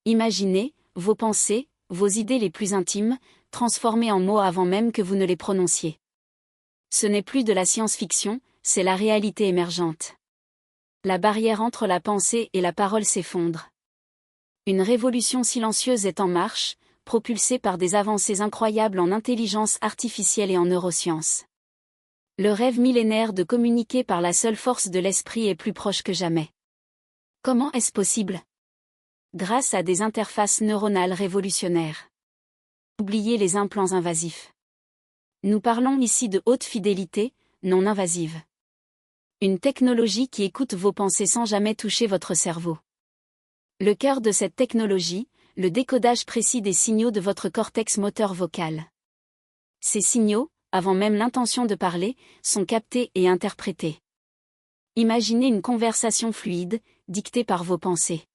Imaginez, vos pensées, vos idées les plus intimes, transformées en mots avant même que vous ne les prononciez. Ce n'est plus de la science-fiction, c'est la réalité émergente. La barrière entre la pensée et la parole s'effondre. Une révolution silencieuse est en marche, propulsée par des avancées incroyables en intelligence artificielle et en neurosciences. Le rêve millénaire de communiquer par la seule force de l'esprit est plus proche que jamais. Comment est-ce possible? Grâce à des interfaces neuronales révolutionnaires. Oubliez les implants invasifs. Nous parlons ici de haute fidélité, non invasive. Une technologie qui écoute vos pensées sans jamais toucher votre cerveau. Le cœur de cette technologie, le décodage précis des signaux de votre cortex moteur vocal. Ces signaux, avant même l'intention de parler, sont captés et interprétés. Imaginez une conversation fluide, dictée par vos pensées.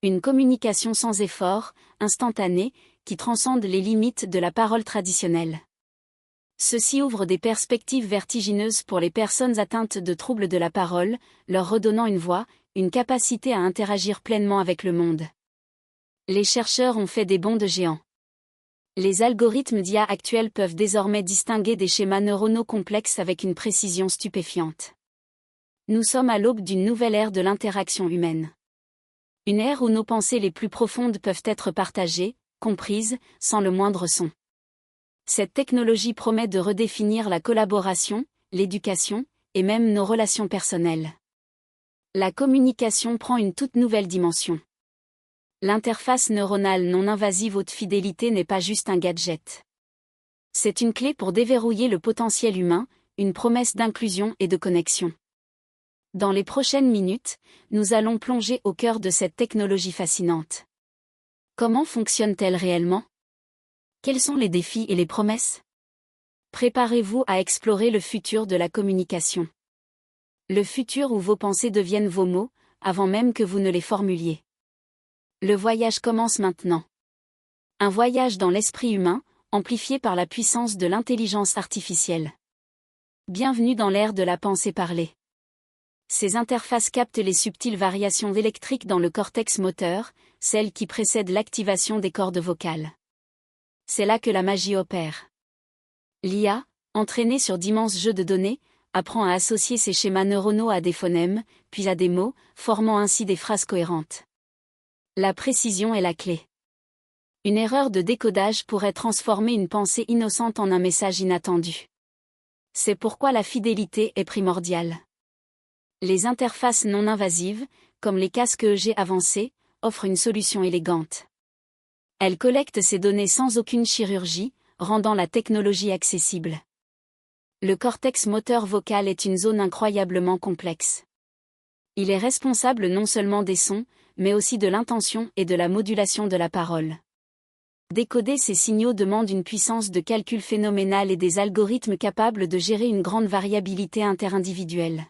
Une communication sans effort, instantanée, qui transcende les limites de la parole traditionnelle. Ceci ouvre des perspectives vertigineuses pour les personnes atteintes de troubles de la parole, leur redonnant une voix, une capacité à interagir pleinement avec le monde. Les chercheurs ont fait des bonds de géants. Les algorithmes d'IA actuels peuvent désormais distinguer des schémas neuronaux complexes avec une précision stupéfiante. Nous sommes à l'aube d'une nouvelle ère de l'interaction humaine. Une ère où nos pensées les plus profondes peuvent être partagées, comprises, sans le moindre son. Cette technologie promet de redéfinir la collaboration, l'éducation, et même nos relations personnelles. La communication prend une toute nouvelle dimension. L'interface neuronale non invasive haute fidélité n'est pas juste un gadget. C'est une clé pour déverrouiller le potentiel humain, une promesse d'inclusion et de connexion. Dans les prochaines minutes, nous allons plonger au cœur de cette technologie fascinante. Comment fonctionne-t-elle réellement? Quels sont les défis et les promesses? Préparez-vous à explorer le futur de la communication. Le futur où vos pensées deviennent vos mots, avant même que vous ne les formuliez. Le voyage commence maintenant. Un voyage dans l'esprit humain, amplifié par la puissance de l'intelligence artificielle. Bienvenue dans l'ère de la pensée parlée. Ces interfaces captent les subtiles variations électriques dans le cortex moteur, celles qui précèdent l'activation des cordes vocales. C'est là que la magie opère. L'IA, entraînée sur d'immenses jeux de données, apprend à associer ces schémas neuronaux à des phonèmes, puis à des mots, formant ainsi des phrases cohérentes. La précision est la clé. Une erreur de décodage pourrait transformer une pensée innocente en un message inattendu. C'est pourquoi la fidélité est primordiale. Les interfaces non invasives, comme les casques EEG avancés, offrent une solution élégante. Elles collectent ces données sans aucune chirurgie, rendant la technologie accessible. Le cortex moteur vocal est une zone incroyablement complexe. Il est responsable non seulement des sons, mais aussi de l'intention et de la modulation de la parole. Décoder ces signaux demande une puissance de calcul phénoménale et des algorithmes capables de gérer une grande variabilité interindividuelle.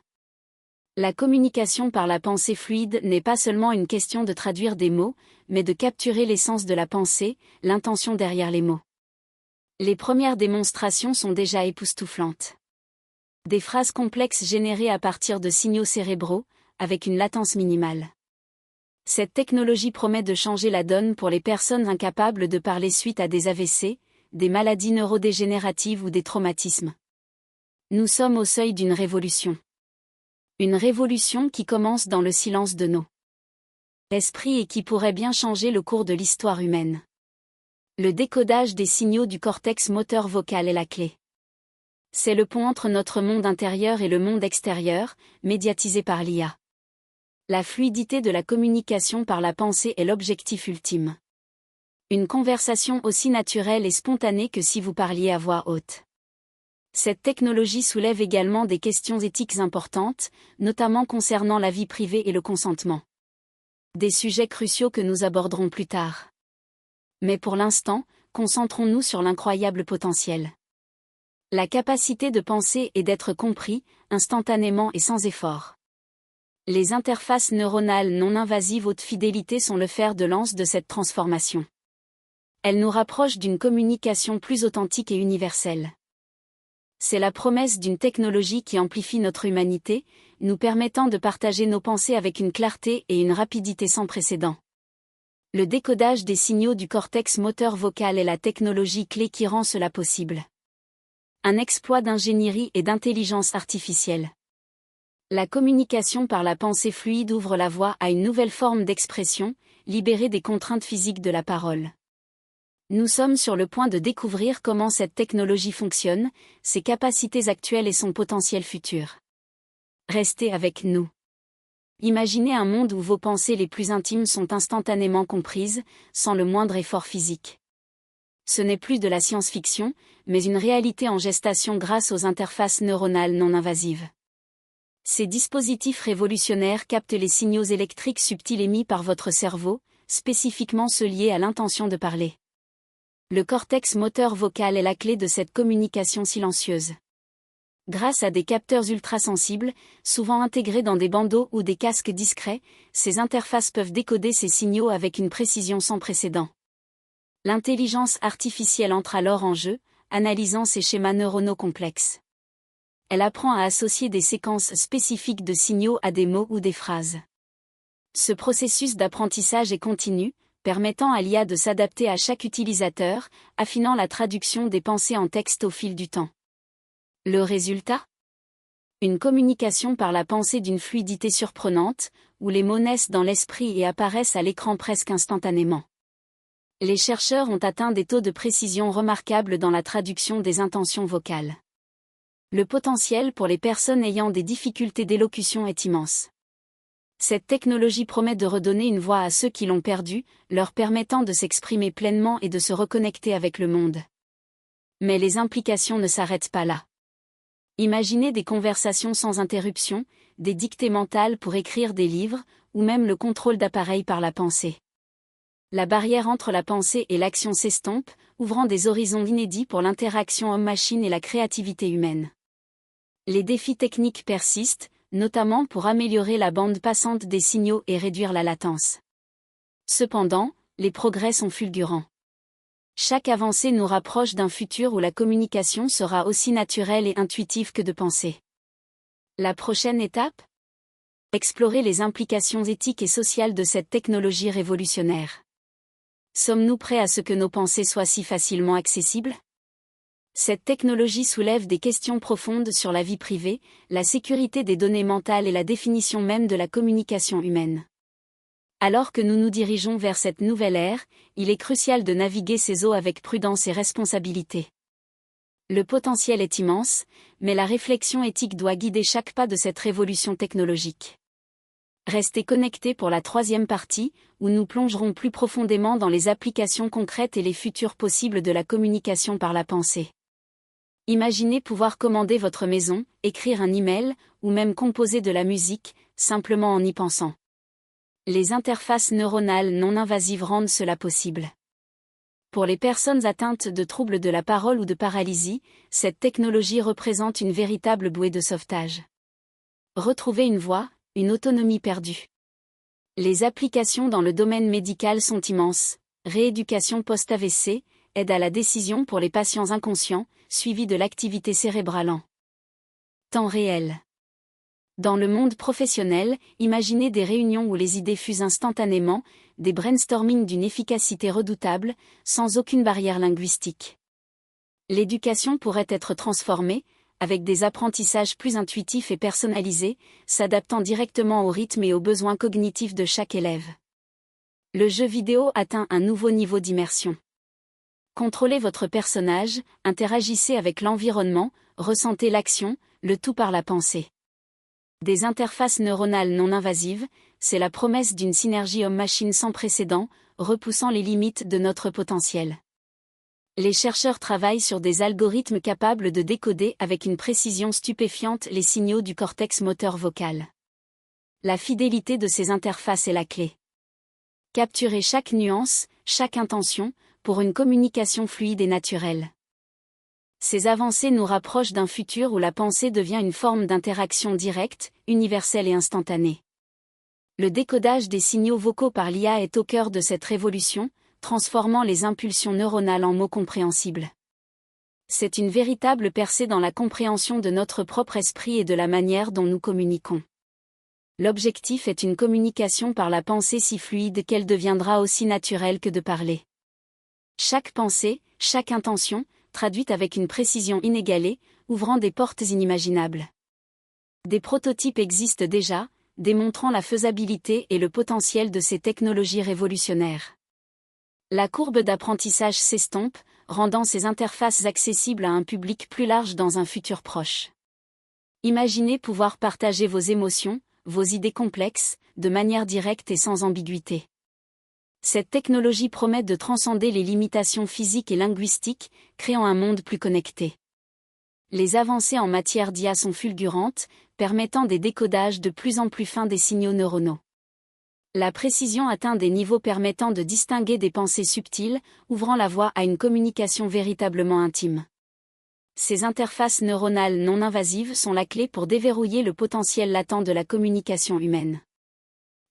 La communication par la pensée fluide n'est pas seulement une question de traduire des mots, mais de capturer l'essence de la pensée, l'intention derrière les mots. Les premières démonstrations sont déjà époustouflantes. Des phrases complexes générées à partir de signaux cérébraux, avec une latence minimale. Cette technologie promet de changer la donne pour les personnes incapables de parler suite à des AVC, des maladies neurodégénératives ou des traumatismes. Nous sommes au seuil d'une révolution. Une révolution qui commence dans le silence de nos esprits et qui pourrait bien changer le cours de l'histoire humaine. Le décodage des signaux du cortex moteur vocal est la clé. C'est le pont entre notre monde intérieur et le monde extérieur, médiatisé par l'IA. La fluidité de la communication par la pensée est l'objectif ultime. Une conversation aussi naturelle et spontanée que si vous parliez à voix haute. Cette technologie soulève également des questions éthiques importantes, notamment concernant la vie privée et le consentement. Des sujets cruciaux que nous aborderons plus tard. Mais pour l'instant, concentrons-nous sur l'incroyable potentiel. La capacité de penser et d'être compris, instantanément et sans effort. Les interfaces neuronales non invasives haute fidélité sont le fer de lance de cette transformation. Elles nous rapprochent d'une communication plus authentique et universelle. C'est la promesse d'une technologie qui amplifie notre humanité, nous permettant de partager nos pensées avec une clarté et une rapidité sans précédent. Le décodage des signaux du cortex moteur vocal est la technologie clé qui rend cela possible. Un exploit d'ingénierie et d'intelligence artificielle. La communication par la pensée fluide ouvre la voie à une nouvelle forme d'expression, libérée des contraintes physiques de la parole. Nous sommes sur le point de découvrir comment cette technologie fonctionne, ses capacités actuelles et son potentiel futur. Restez avec nous. Imaginez un monde où vos pensées les plus intimes sont instantanément comprises, sans le moindre effort physique. Ce n'est plus de la science-fiction, mais une réalité en gestation grâce aux interfaces neuronales non invasives. Ces dispositifs révolutionnaires captent les signaux électriques subtils émis par votre cerveau, spécifiquement ceux liés à l'intention de parler. Le cortex moteur vocal est la clé de cette communication silencieuse. Grâce à des capteurs ultrasensibles, souvent intégrés dans des bandeaux ou des casques discrets, ces interfaces peuvent décoder ces signaux avec une précision sans précédent. L'intelligence artificielle entre alors en jeu, analysant ces schémas neuronaux complexes. Elle apprend à associer des séquences spécifiques de signaux à des mots ou des phrases. Ce processus d'apprentissage est continu, permettant à l'IA de s'adapter à chaque utilisateur, affinant la traduction des pensées en texte au fil du temps. Le résultat ? Une communication par la pensée d'une fluidité surprenante, où les mots naissent dans l'esprit et apparaissent à l'écran presque instantanément. Les chercheurs ont atteint des taux de précision remarquables dans la traduction des intentions vocales. Le potentiel pour les personnes ayant des difficultés d'élocution est immense. Cette technologie promet de redonner une voix à ceux qui l'ont perdue, leur permettant de s'exprimer pleinement et de se reconnecter avec le monde. Mais les implications ne s'arrêtent pas là. Imaginez des conversations sans interruption, des dictées mentales pour écrire des livres, ou même le contrôle d'appareils par la pensée. La barrière entre la pensée et l'action s'estompe, ouvrant des horizons inédits pour l'interaction homme-machine et la créativité humaine. Les défis techniques persistent, notamment pour améliorer la bande passante des signaux et réduire la latence. Cependant, les progrès sont fulgurants. Chaque avancée nous rapproche d'un futur où la communication sera aussi naturelle et intuitive que de penser. La prochaine étape ? Explorer les implications éthiques et sociales de cette technologie révolutionnaire. Sommes-nous prêts à ce que nos pensées soient si facilement accessibles ? Cette technologie soulève des questions profondes sur la vie privée, la sécurité des données mentales et la définition même de la communication humaine. Alors que nous nous dirigeons vers cette nouvelle ère, il est crucial de naviguer ces eaux avec prudence et responsabilité. Le potentiel est immense, mais la réflexion éthique doit guider chaque pas de cette révolution technologique. Restez connectés pour la troisième partie, où nous plongerons plus profondément dans les applications concrètes et les futurs possibles de la communication par la pensée. Imaginez pouvoir commander votre maison, écrire un email, ou même composer de la musique, simplement en y pensant. Les interfaces neuronales non invasives rendent cela possible. Pour les personnes atteintes de troubles de la parole ou de paralysie, cette technologie représente une véritable bouée de sauvetage. Retrouver une voix, une autonomie perdue. Les applications dans le domaine médical sont immenses. Rééducation post-AVC, aide à la décision pour les patients inconscients, suivi de l'activité cérébrale en temps réel. Dans le monde professionnel, imaginez des réunions où les idées fusent instantanément, des brainstorming d'une efficacité redoutable, sans aucune barrière linguistique. L'éducation pourrait être transformée, avec des apprentissages plus intuitifs et personnalisés, s'adaptant directement au rythme et aux besoins cognitifs de chaque élève. Le jeu vidéo atteint un nouveau niveau d'immersion. Contrôlez votre personnage, interagissez avec l'environnement, ressentez l'action, le tout par la pensée. Des interfaces neuronales non invasives, c'est la promesse d'une synergie homme-machine sans précédent, repoussant les limites de notre potentiel. Les chercheurs travaillent sur des algorithmes capables de décoder avec une précision stupéfiante les signaux du cortex moteur vocal. La fidélité de ces interfaces est la clé. Capturez chaque nuance, chaque intention, pour une communication fluide et naturelle. Ces avancées nous rapprochent d'un futur où la pensée devient une forme d'interaction directe, universelle et instantanée. Le décodage des signaux vocaux par l'IA est au cœur de cette révolution, transformant les impulsions neuronales en mots compréhensibles. C'est une véritable percée dans la compréhension de notre propre esprit et de la manière dont nous communiquons. L'objectif est une communication par la pensée si fluide qu'elle deviendra aussi naturelle que de parler. Chaque pensée, chaque intention, traduite avec une précision inégalée, ouvrant des portes inimaginables. Des prototypes existent déjà, démontrant la faisabilité et le potentiel de ces technologies révolutionnaires. La courbe d'apprentissage s'estompe, rendant ces interfaces accessibles à un public plus large dans un futur proche. Imaginez pouvoir partager vos émotions, vos idées complexes, de manière directe et sans ambiguïté. Cette technologie promet de transcender les limitations physiques et linguistiques, créant un monde plus connecté. Les avancées en matière d'IA sont fulgurantes, permettant des décodages de plus en plus fins des signaux neuronaux. La précision atteint des niveaux permettant de distinguer des pensées subtiles, ouvrant la voie à une communication véritablement intime. Ces interfaces neuronales non invasives sont la clé pour déverrouiller le potentiel latent de la communication humaine.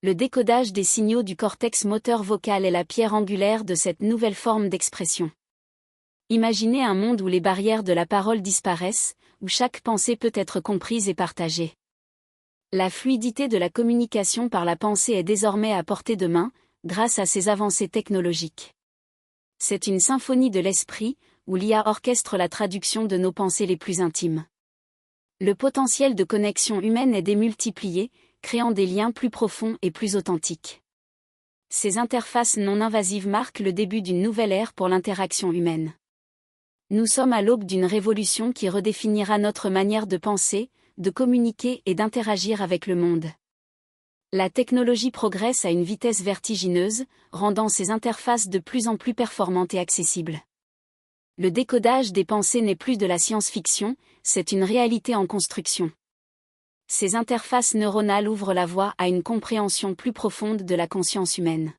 Le décodage des signaux du cortex moteur vocal est la pierre angulaire de cette nouvelle forme d'expression. Imaginez un monde où les barrières de la parole disparaissent, où chaque pensée peut être comprise et partagée. La fluidité de la communication par la pensée est désormais à portée de main, grâce à ces avancées technologiques. C'est une symphonie de l'esprit, où l'IA orchestre la traduction de nos pensées les plus intimes. Le potentiel de connexion humaine est démultiplié, créant des liens plus profonds et plus authentiques. Ces interfaces non invasives marquent le début d'une nouvelle ère pour l'interaction humaine. Nous sommes à l'aube d'une révolution qui redéfinira notre manière de penser, de communiquer et d'interagir avec le monde. La technologie progresse à une vitesse vertigineuse, rendant ces interfaces de plus en plus performantes et accessibles. Le décodage des pensées n'est plus de la science-fiction, c'est une réalité en construction. Ces interfaces neuronales ouvrent la voie à une compréhension plus profonde de la conscience humaine.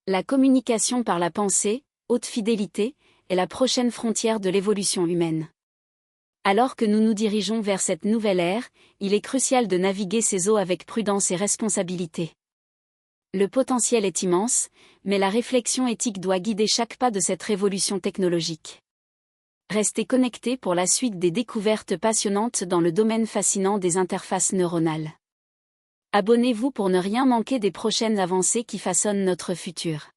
La communication par la pensée, haute fidélité, est la prochaine frontière de l'évolution humaine. Alors que nous nous dirigeons vers cette nouvelle ère, il est crucial de naviguer ces eaux avec prudence et responsabilité. Le potentiel est immense, mais la réflexion éthique doit guider chaque pas de cette révolution technologique. Restez connectés pour la suite des découvertes passionnantes dans le domaine fascinant des interfaces neuronales. Abonnez-vous pour ne rien manquer des prochaines avancées qui façonnent notre futur.